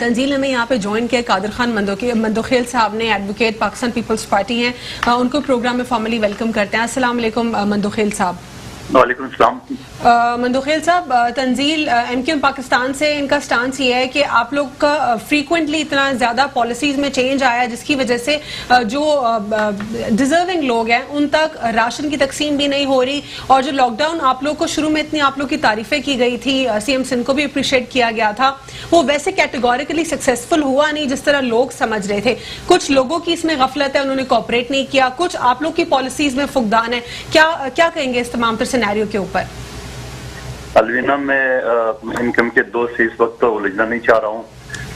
तंजील हमें यहाँ पे ज्वाइन किया कादिर खान मंदोखेल साहब ने, एडवोकेट पाकिस्तान पीपल्स पार्टी हैं, उनको प्रोग्राम में फॉर्मली वेलकम करते हैं। अस्सलाम वालेकुम मंदोखेल साहब। वालेकुम सलाम। मंदोखेल साहब, तंजील एमक्यूएम पाकिस्तान से इनका स्टांस ये है कि आप लोग का फ्रीक्वेंटली इतना ज़्यादा पॉलिसीज़ में चेंज आया जिसकी वजह से जो डिजर्विंग लोग हैं उन तक राशन की तकसीम भी नहीं हो रही, और जो लॉकडाउन आप लोग को शुरू में इतनी आप लोग की तारीफें की गई थी, सीएम सिंध को भी अप्रिशिएट किया गया था, वो वैसे कैटेगोरिकली सक्सेसफुल हुआ नहीं जिस तरह लोग समझ रहे थे। कुछ लोगों की इसमें गफलत है, उन्होंने कोऑपरेट नहीं किया, कुछ आप लोग की पॉलिसीज में फुकदान है। क्या कहेंगे इस तमाम तर सिनेरियो के ऊपर? अलवीना, मैं इनकम के दोस्त इस वक्त तो उलझना नहीं चाह रहा हूँ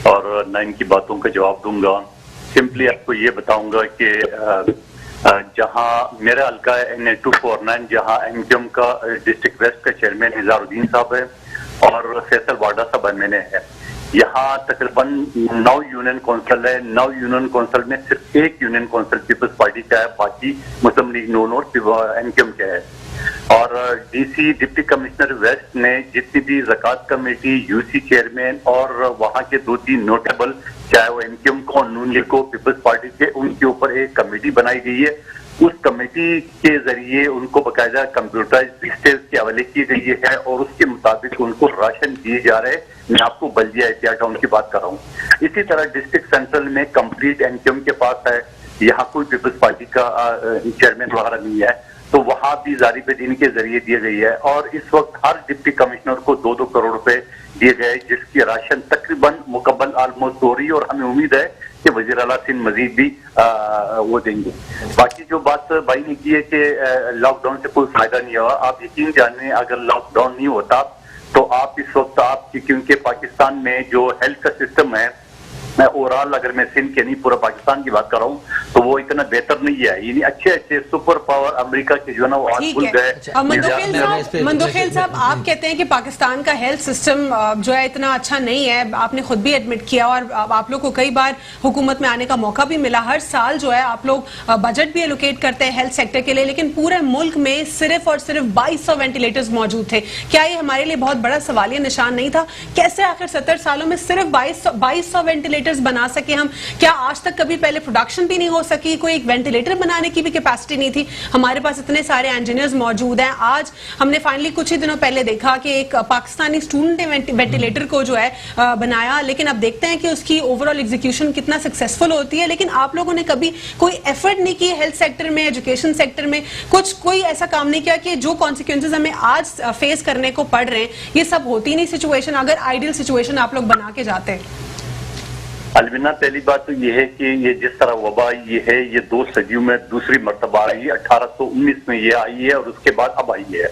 और न इनकी बातों का जवाब दूंगा। सिंपली आपको ये बताऊंगा कि जहाँ मेरा हल्का है NA 249, जहाँ एमक्यूएम का डिस्ट्रिक्ट वेस्ट का चेयरमैन निजारुद्दीन साहब है और फैसल वाडा साहब एमएनए है, यहाँ तकरीबन 9 यूनियन कौंसिल है। 9 यूनियन कौंसिल में सिर्फ एक यूनियन कौंसिल पीपल्स पार्टी का है, बाकी मुस्लिम लीग नून और एमक्यूएम का है। और डीसी डिप्टी कमिश्नर वेस्ट ने जितनी भी ज़कात कमेटी, यूसी चेयरमैन और वहाँ के 2-3 नोटेबल, चाहे वो एमक्यूएम को, नून लीग को, पीपल्स पार्टी के, उनके ऊपर एक कमेटी बनाई गई है। उस कमेटी के जरिए उनको बाकायदा कंप्यूटराइज डिटेल्स के हवाले की गई है और उसके मुताबिक उनको राशन दिए जा रहे हैं। मैं आपको बल्दिया एहतियात टाउन की बात कर रहा हूँ। इसी तरह डिस्ट्रिक्ट सेंट्रल में कंप्लीट एमक्यूएम के पास है, यहाँ कोई पीपल्स पार्टी का चेयरमैन वगैरह नहीं है, तो वहां भी जारी बेदीन के जरिए दी गई है। और इस वक्त हर डिप्टी कमिश्नर को 2-2 करोड़ रुपए दिए गए, जिसकी राशन तकरीबन मुकम्मल ऑलमोस्ट हो रही है और हमें उम्मीद है कि वजीर आला सिंध मजीद भी वो देंगे। बाकी जो बात भाई ने की है कि लॉकडाउन से कोई फायदा नहीं हुआ, आप यकीन जाने अगर लॉकडाउन नहीं होता तो आप इस वक्त आपकी, क्योंकि पाकिस्तान में जो हेल्थ का सिस्टम है, मैं ओवरऑल अगर मैं सिंध के नहीं पूरा पाकिस्तान की बात कर रहा हूँ, तो वो इतना बेहतर नहीं है। यानी अच्छे सुपर पावर अमेरिका के जो है ना वो आज भूल गए। मंदोखेल साहब, आप कहते हैं कि पाकिस्तान का हेल्थ सिस्टम जो है इतना अच्छा नहीं है, आपने खुद भी एडमिट किया और आप लोग को कई बार हुकूमत में आने का मौका भी मिला। हर साल जो है आप लोग बजट भी एलोकेट करते हैं हेल्थ सेक्टर के लिए, लेकिन पूरे मुल्क में सिर्फ और सिर्फ 2200 वेंटिलेटर्स मौजूद थे। क्या ये हमारे लिए बहुत बड़ा सवालिया निशान नहीं था? कैसे आखिर 70 सालों में सिर्फ 2200 वेंटिलेटर बना सके हम? क्या आज तक कभी पहले प्रोडक्शन भी नहीं हो सकी? कोई एक वेंटिलेटर बनाने की भी कैपेसिटी नहीं थी? हमारे पास इतने सारे इंजीनियर्स मौजूद हैं। आज हमने फाइनली कुछ ही दिनों पहले देखा कि एक पाकिस्तानी स्टूडेंट ने वेंटिलेटर को जो है बनाया, लेकिन अब देखते हैं कि उसकी ओवरऑल एग्जीक्यूशन कितना सक्सेसफुल होती है। लेकिन आप लोगों ने कभी कोई एफर्ट नहीं की हेल्थ सेक्टर में, एजुकेशन सेक्टर में, कोई ऐसा काम नहीं किया कि जो कॉन्सिक्वेंसेज हमें आज फेस करने को पड़ रहे हैं, ये सब होती नहीं सिचुएशन अगर आइडियल सिचुएशन आप लोग बना के जाते हैं? अलविना, पहली बात तो ये है कि ये जिस तरह वबा ये है, ये 2 सदियों में दूसरी मर्तबा आई है। 1819 में ये आई है और उसके बाद अब आई है,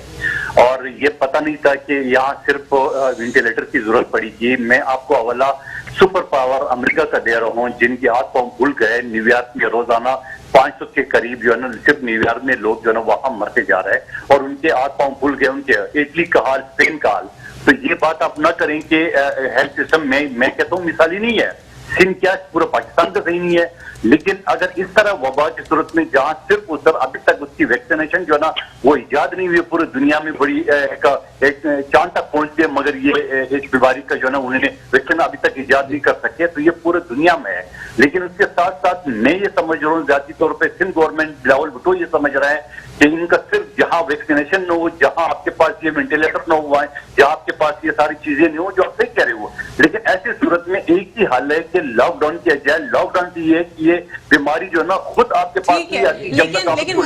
और ये पता नहीं था कि यहाँ सिर्फ वेंटिलेटर की जरूरत पड़ेगी। मैं आपको हवाला सुपर पावर अमेरिका का दे रहा हूँ, जिनके हाथ पांव भूल गए। न्यूयॉर्क में रोजाना 500 के करीब जो है ना, सिर्फ न्यूयॉर्क में लोग जो है ना वहां मरते जा रहे हैं और उनके हाथ पांव भूल गए। उनके इटली का हाल, स्पेन का हाल। तो ये बात आप ना करें कि हेल्थ सिस्टम में, मैं कहता हूँ मिसाली नहीं है। सिंध क्या पूरा पाकिस्तान का सही नहीं है, लेकिन अगर इस तरह वबा की सूरत में जहाँ सिर्फ उधर अभी तक उसकी वैक्सीनेशन जो है ना वो इजाद नहीं हुई, पूरी दुनिया में बड़ी एक चांद तक पहुंच गए, मगर ये इस बीमारी का जो है ना उन्होंने वैक्सीन अभी तक इजाद नहीं कर सके, तो ये पूरे दुनिया में है। लेकिन उसके साथ साथ मैं ये समझ रहा हूँ जाती तौर पर सिंध गवर्नमेंट, बिलावल भुट्टो ये समझ रहे हैं कि इनका सिर्फ जहाँ वैक्सीनेशन न हो, जहाँ आपके पास ये वेंटिलेटर न हुआ है, जहाँ आपके पास ये सारी चीजें नहीं हो, जो आप सही कह रहे हो। लेकिन ऐसी सूरत में एक ही हल है कि लॉकडाउन किया जाए। लॉकडाउन की ये बीमारी जो है ना खुद आपके पास नहीं आती। लेकिन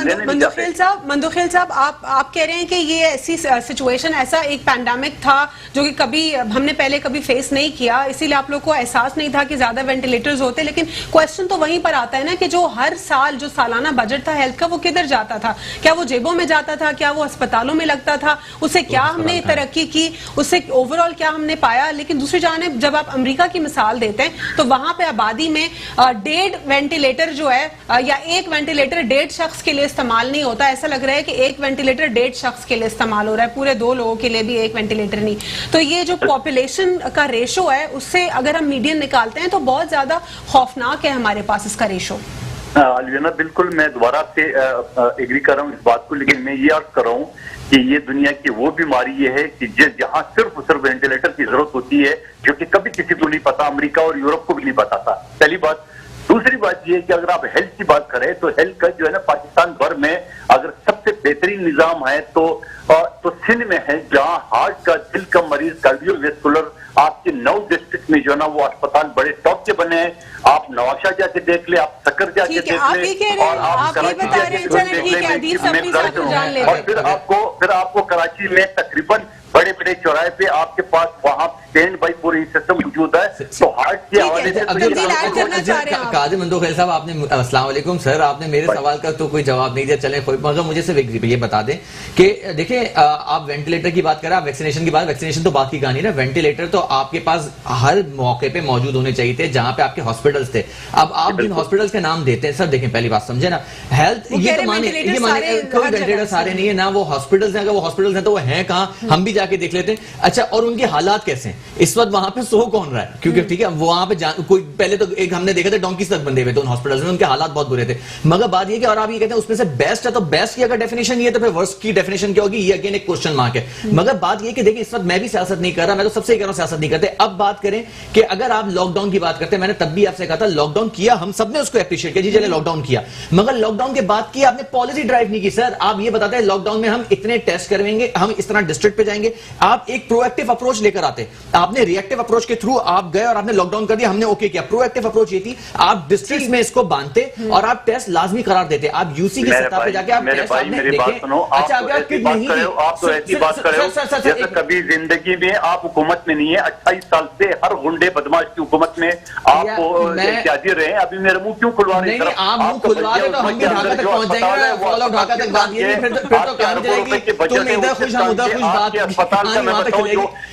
मंदोखेल साहब, आप कह रहे हैं कि ये ऐसी सिचुएशन, ऐसा एक पैंडेमिक था जो कि कभी हमने पहले कभी फेस नहीं किया, इसीलिए आप लोग को एहसास नहीं था कि ज्यादा वेंटिलेटर्स होते। लेकिन क्वेश्चन तो वहीं पर आता है ना कि जो हर साल जो सालाना बजट था हेल्थ का, वो किधर जाता था? क्या वो जेबों में जाता था? क्या वो अस्पतालों में लगता था? उससे क्या हमने तरक्की की? उससे ओवरऑल क्या हमने पाया? लेकिन दूसरी जानिब जब आप अमेरिका की मिसाल देते हैं तो वहां पे आबादी में 1.5 वेंटिलेटर जो है, या 1 वेंटिलेटर 1.5 शख्स के लिए इस्तेमाल नहीं होता। ऐसा लग रहा है कि 1 वेंटिलेटर 1.5 शख्स के लिए इस्तेमाल हो रहा है, पूरे 2 लोगों के लिए भी 1 वेंटिलेटर नहीं। तो ये जो पॉपुलेशन का रेशो है, उससे अगर हम मीडियन निकालते हैं तो बहुत ज्यादा खौफनाक है हमारे पास इसका रेशो। अलविना, बिल्कुल मैं दोबारा से एग्री कर रहा हूँ इस बात को, लेकिन मैं ये अर्ज कर रहा हूँ कि ये दुनिया की वो बीमारी ये है कि जहां सिर्फ वेंटिलेटर की जरूरत होती है, जो कि कभी किसी को नहीं पता, अमेरिका और यूरोप को भी नहीं पता था। पहली बात। दूसरी बात ये है कि अगर आप हेल्थ की बात करें तो हेल्थ का जो है ना, पाकिस्तान भर में अगर सबसे बेहतरीन निजाम है तो सिंध में है, जहां हार्ट का, दिल का मरीज, कार्डियोवेस्कुलर, आपके 9 डिस्ट्रिक्ट में जो है ना वो अस्पताल बड़े टॉप के बने हैं। आप नवाशा जाके देख ले, आप सकर जाके देख ले, और आप कराची जाके देख ले, और फिर आपको कराची में तकरीबन बड़े बड़े चौराहे पे आपके पास वहां स्टैंड बाई पूरी सिस्टम मौजूद है। तो हार्ट के हवाले से काजी मंदो खैल साहब, आपने अस्सलाम वालेकुम सर, आपने मेरे सवाल का तो कोई जवाब नहीं दिया। चले मगर मुझे सिर्फ ये बता दें कि देखिए, आप वेंटिलेटर की बात करें, आप वैक्सीनेशन की बात, वैक्सीनेशन तो बात की कहानी ना, वेंटिलेटर तो आपके पास हर मौके पे मौजूद होने चाहिए थे जहां पे आपके हॉस्पिटल्स थे। अब आप जिन हॉस्पिटल्स के नाम देते हैं सर, देखें पहली बात समझे ना, हेल्थ ये तो माने कोई वेंटिलेटर सारे नहीं है ना, वो हॉस्पिटल्स हैं, अगर वो हॉस्पिटल्स हैं तो वो हैं कहां, हम भी जाके देख लेते हैं। अच्छा, और उनके हालात कैसे हैं इस वक्त, वहां पे सो कौन रहा है? क्योंकि ठीक है, वहां पे कोई पहले तो एक हमने देखा था डोंकीज तक बंधे हुए थे उन हॉस्पिटल्स में, उनके हालात बहुत बुरे थे। मगर बात ये कि और आप ये कहते हैं उसमें से बेस्ट है, तो बेस्ट की अगर डेफिनेशन ये तो फिर वर्स्ट की डेफिनेशन क्या होगी, ये अगेन एक क्वेश्चन मार्क है। मगर बात ये कि देखिए, इस वक्त मैं भी सियासत नहीं कर रहा, मैं तो सबसे कह रहा हूं सियासत नहीं करते। अब बात करें कि अगर आप लॉकडाउन की बात करते हैं, मैंने तब भी आपसे कहा था लॉकडाउन किया, हम सबने उसको एप्रिशिएट किया, जी चले लॉकडाउन किया, मगर लॉकडाउन के बाद की आपने पॉलिसी ड्राइव नहीं की सर। आप ये बताते हैं लॉकडाउन में हम इतने टेस्ट करवाएंगे, हम इस तरह डिस्ट्रिक्ट पे जाएंगे, आप एक प्रोएक्टिव अप्रोच लेकर आते। आपने रिएक्टिव अप्रोच के थ्रू आप गए और आपने लॉकडाउन कर दिया, हमने ओके किया। प्रोएक्टिव अप्रोच ये थी, आप डिस्ट्रिक्ट में इसको बांधते और आप टेस्ट लाजमी करार देते। आप यूसी की सतह पे जाके आप टेस्ट आपने देखे। अच्छा, अगर आप किट नहीं, आप तो ऐसी बात कर रहे हो जैसे कभी जिंदगी में आप हुकूमत में नहीं है। 28 साल से हर गुंडे बदमाश की हुकूमत में आप हाजिर रहे। अभी मेरे मुंह क्यों खुलवा रहे हैं? आप मुंह खुलवा रहे तो हम भी ढाका तक पहुंच जाएंगे, फॉलो ढाका तक बात ये नहीं, फिर तो काम जाएगी। तुम इधर खुश, हम उधर खुश, बात अस्पताल का मैं बताऊं,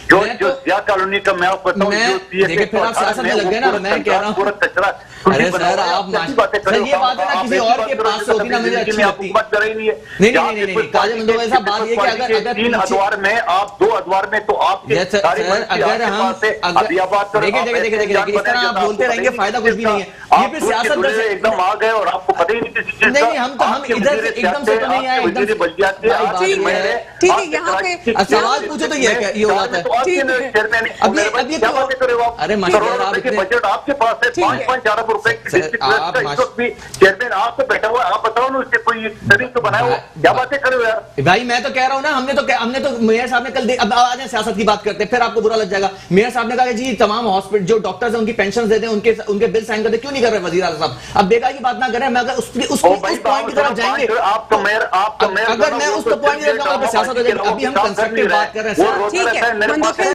जो जिया कॉलोनी का मैं आपको बताऊं, देखिए फिर आप सियासत में लग गए ना, मैं कह रहा हूं कचरा। अरे सर, आप सर ये बात है ना, किसी और के पास होती ना, मुझे अच्छी लगती नहीं। काजी मंदो साहब, बात ये कि अगर 3 अदवार में आप 2 अदवार में तो आपके अगर हम देखिए इस तरह आप बोलते रहेंगे, फायदा कुछ भी नहीं है। ये फिर सियासत एकदम आ गए और आपको पता ही नहीं किसी चीज नहीं, हम इधर से एकदम से तो नहीं आए, एकदम ठीक है। यहाँ पे सवाल पूछो तो ये हो जाता है। अभी तो अरे बजट आपके पास है 5-5 अरब रुपए की चेयरमैन आपको बैठा हुआ, आप बताओ ना उससे कोई शरीर तो बनाया हो, क्या बातें करो यार। भाई मैं तो कह रहा हूँ ना, हमने तो मेयर साहब ने कल अब आ जाए सियासत की बात करते हैं, फिर आपको बुरा लग जाएगा। मेयर साहब ने कहा कि जी तमाम हॉस्पिटल जो डॉक्टर्स हैं उनकी पेंशन देते हैं, उनके बिल साइन करते, क्यों नहीं कर रहे वजीर आला साहब? अब बेकार की बात ना करें, मैं अगर उस पॉइंट की तरफ जाएंगे, आप तो मेयर अगर मैं उस पॉइंट की तरफ जाऊंगा सियासत हो जाएगी। अभी हम कंस्ट्रक्टिव बात कर रहे हैं। ठीक है।